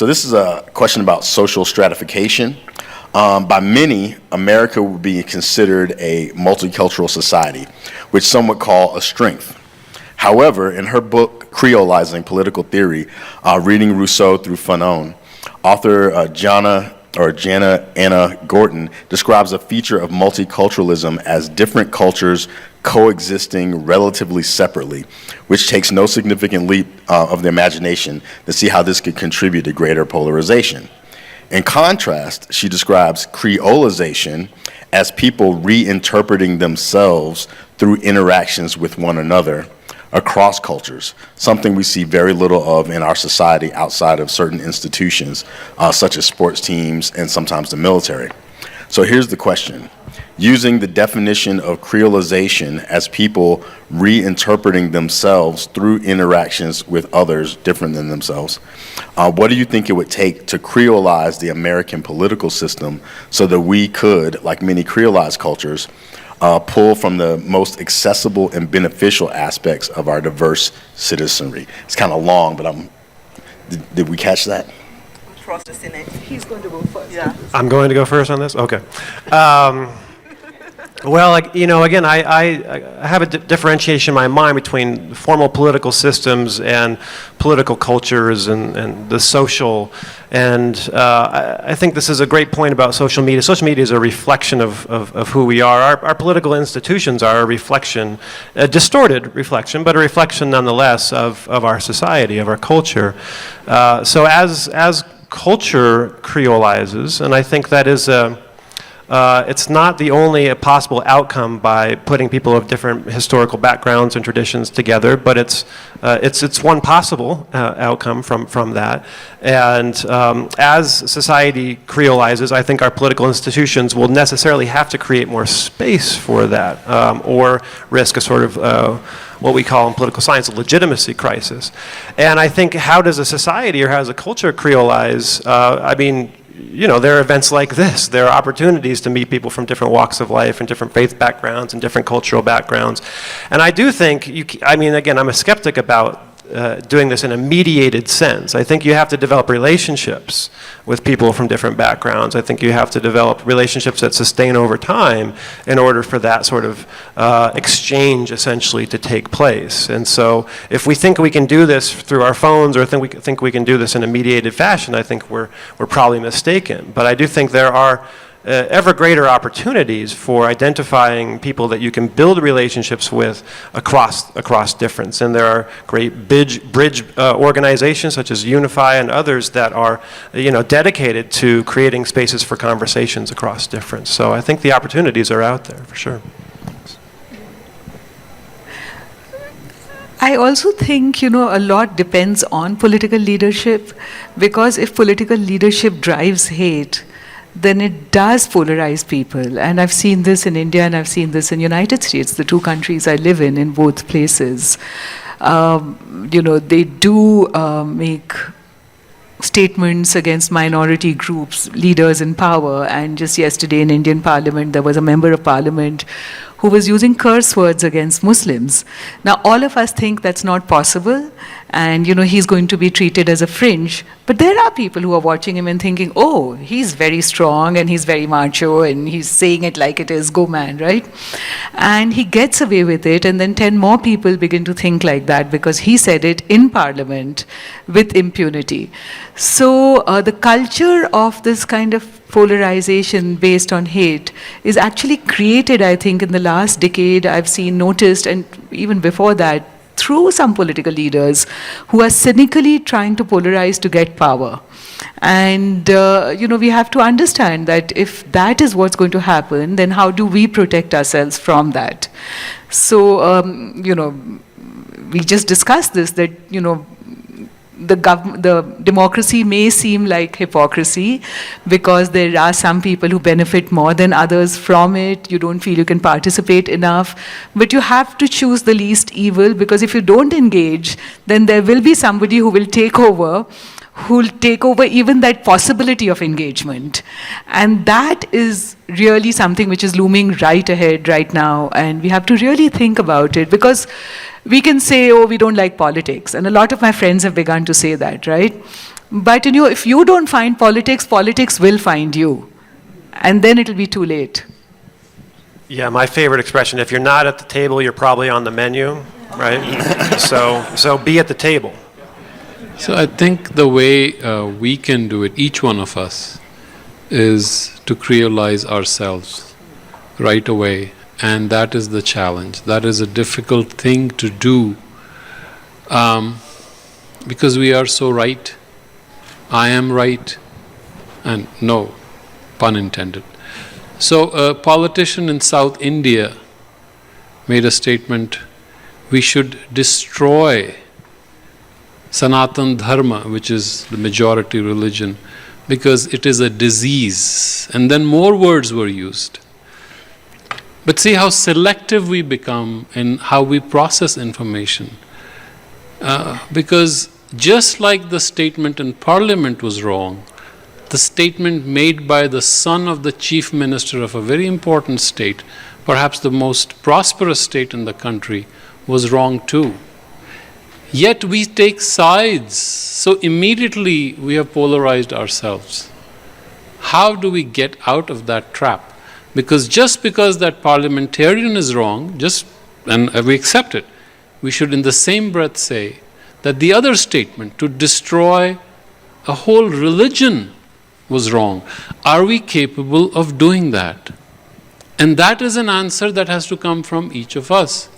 So this is a question about social stratification. By many, America would be considered a multicultural society, which some would call a strength. However, in her book, Creolizing Political Theory, Reading Rousseau Through Fanon, author Jana Anna Gorton describes a feature of multiculturalism as different cultures coexisting relatively separately, which takes no significant leap of the imagination to see how this could contribute to greater polarization. In contrast, she describes Creolization as people reinterpreting themselves through interactions with one another across cultures, something we see very little of in our society outside of certain institutions, such as sports teams and sometimes the military. So here's the question. Using the definition of Creolization as people reinterpreting themselves through interactions with others different than themselves, what do you think it would take to Creolize the American political system so that we could, like many Creolized cultures, pull from the most accessible and beneficial aspects of our diverse citizenry? It's kind of long, but did we catch that? He's going to go first. Yeah. I'm going to go first on this? Okay. Well, again, I have a differentiation in my mind between formal political systems and political cultures and the social. And I think this is a great point about social media. Social media is a reflection of who we are. Our political institutions are a reflection, a distorted reflection, but a reflection nonetheless of our society, of our culture. So as culture creolizes, and I think that is it's not the only possible outcome by putting people of different historical backgrounds and traditions together, but it's one possible outcome from that. And as society creolizes, I think our political institutions will necessarily have to create more space for that, or risk a sort of what we call in political science a legitimacy crisis. And I think, how does a society or how does a culture creolize? There are events like this. There are opportunities to meet people from different walks of life and different faith backgrounds and different cultural backgrounds. And I do think, again, I'm a skeptic about doing this in a mediated sense. I think you have to develop relationships with people from different backgrounds. I think you have to develop relationships that sustain over time in order for that sort of exchange essentially to take place. And so if we think we can do this through our phones or think we can do this in a mediated fashion, I think we're probably mistaken. But I do think there are ever greater opportunities for identifying people that you can build relationships with across difference. And there are great bridge organizations such as Unify and others that are dedicated to creating spaces for conversations across difference. So I think the opportunities are out there for sure. I also think, a lot depends on political leadership, because if political leadership drives hate, then it does polarize people. And I've seen this in India and I've seen this in United States, the two countries I live in both places. They do make statements against minority groups, leaders in power. And just yesterday in Indian Parliament, there was a member of Parliament who was using curse words against Muslims. Now, all of us think that's not possible, and he's going to be treated as a fringe. But there are people who are watching him and thinking, oh, he's very strong and he's very macho and he's saying it like it is, go man, right? And he gets away with it, and then 10 more people begin to think like that because he said it in Parliament with impunity. So the culture of this kind of polarization based on hate is actually created, I think, in the last decade. I've noticed, and even before that, through some political leaders who are cynically trying to polarize to get power. And, we have to understand that if that is what's going to happen, then how do we protect ourselves from that? So, we just discussed this, that, the democracy may seem like hypocrisy because there are some people who benefit more than others from it. You don't feel you can participate enough. But you have to choose the least evil, because if you don't engage, then there will be somebody who will take over, who'll take over even that possibility of engagement. And that is really something which is looming right ahead right now, and we have to really think about it, because we can say, oh, we don't like politics, and a lot of my friends have begun to say that, right? But if you don't find politics, politics will find you, and then it'll be too late. Yeah, my favorite expression, if you're not at the table, you're probably on the menu, right? So be at the table. So I think the way we can do it, each one of us, is to creolize ourselves right away. And that is the challenge. That is a difficult thing to do because we are so right. I am right, and no, pun intended. So a politician in South India made a statement, we should destroy Sanatan Dharma, which is the majority religion, because it is a disease. And then more words were used. But see how selective we become in how we process information. Because just like the statement in Parliament was wrong, the statement made by the son of the chief minister of a very important state, perhaps the most prosperous state in the country, was wrong too. Yet we take sides, so immediately we have polarized ourselves. How do we get out of that trap? Because just because that parliamentarian is wrong, and we accept it, we should in the same breath say that the other statement, to destroy a whole religion, was wrong. Are we capable of doing that? And that is an answer that has to come from each of us.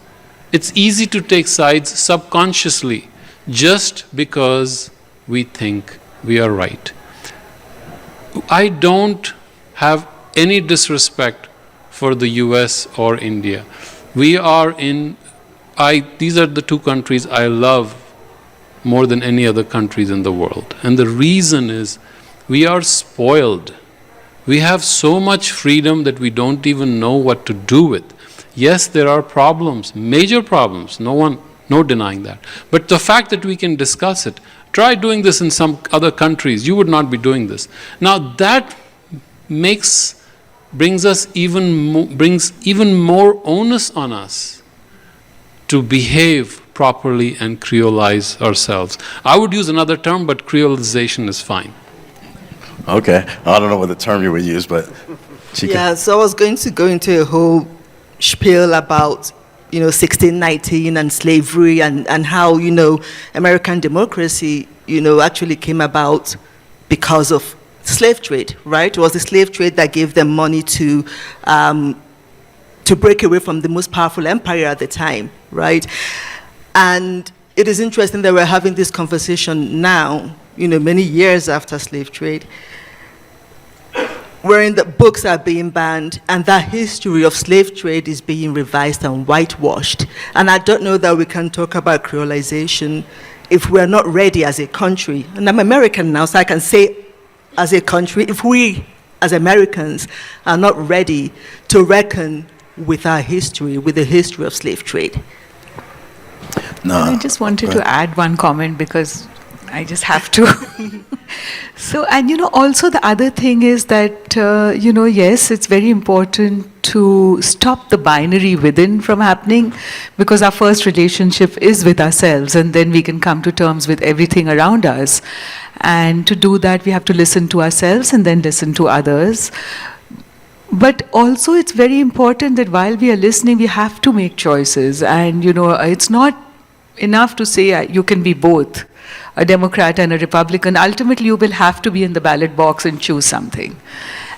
It's easy to take sides subconsciously just because we think we are right. I don't have any disrespect for the US or India. These are the two countries I love more than any other countries in the world. And the reason is we are spoiled. We have so much freedom that we don't even know what to do with. Yes, there are problems, major problems, no denying that. But the fact that we can discuss it, try doing this in some other countries, you would not be doing this. Now that brings even more onus on us to behave properly and creolize ourselves. I would use another term, but creolization is fine. Okay, I don't know what the term you would use, but Chica. Yeah, so I was going to go into a whole spiel about 1619 and slavery and how American democracy actually came about because of slave trade, right? It was the slave trade that gave them money to break away from the most powerful empire at the time, right? And it is interesting that we're having this conversation now, many years after slave trade, wherein the books are being banned and that history of slave trade is being revised and whitewashed. And I don't know that we can talk about creolization if we're not ready as a country. And I'm American now, so I can say as a country, if we as Americans are not ready to reckon with our history, with the history of slave trade. No. I just wanted to add one comment because I just have to. So, and also the other thing is that, yes, it's very important to stop the binary within from happening, because our first relationship is with ourselves, and then we can come to terms with everything around us. And to do that, we have to listen to ourselves and then listen to others. But also it's very important that while we are listening, we have to make choices. And, it's not enough to say you can be both, a Democrat and a Republican. Ultimately, you will have to be in the ballot box and choose something.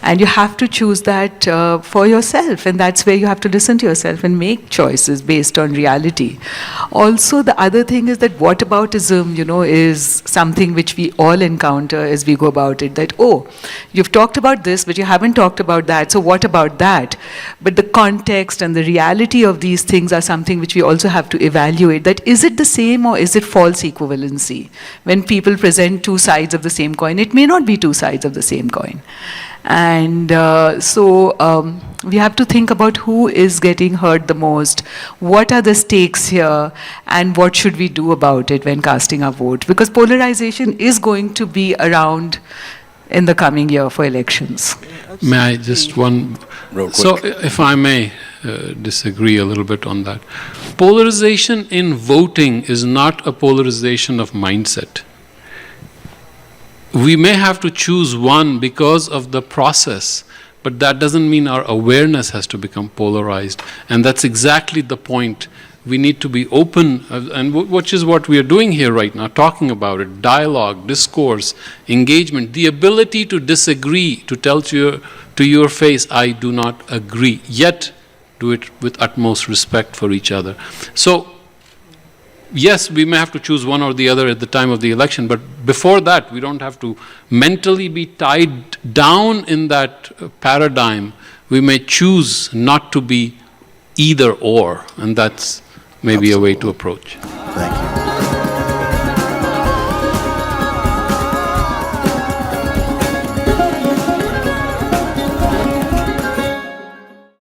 And you have to choose that for yourself. And that's where you have to listen to yourself and make choices based on reality. Also, the other thing is that whataboutism, is something which we all encounter as we go about it. That, oh, you've talked about this, but you haven't talked about that. So what about that? But the context and the reality of these things are something which we also have to evaluate. That is it the same or is it false equivalency? When people present two sides of the same coin, it may not be two sides of the same coin. And we have to think about who is getting hurt the most, what are the stakes here, and what should we do about it when casting our vote. Because polarization is going to be around in the coming year for elections. May I just one? Real quick. So, if I may disagree a little bit on that. Polarization in voting is not a polarization of mindset. We may have to choose one because of the process, but that doesn't mean our awareness has to become polarized. And that's exactly the point. We need to be open, which is what we are doing here right now, talking about it, dialogue, discourse, engagement, the ability to disagree, to tell to your face, I do not agree, yet do it with utmost respect for each other. So, yes, we may have to choose one or the other at the time of the election, but before that, we don't have to mentally be tied down in that paradigm. We may choose not to be either or, and that's maybe a way to approach. Thank you.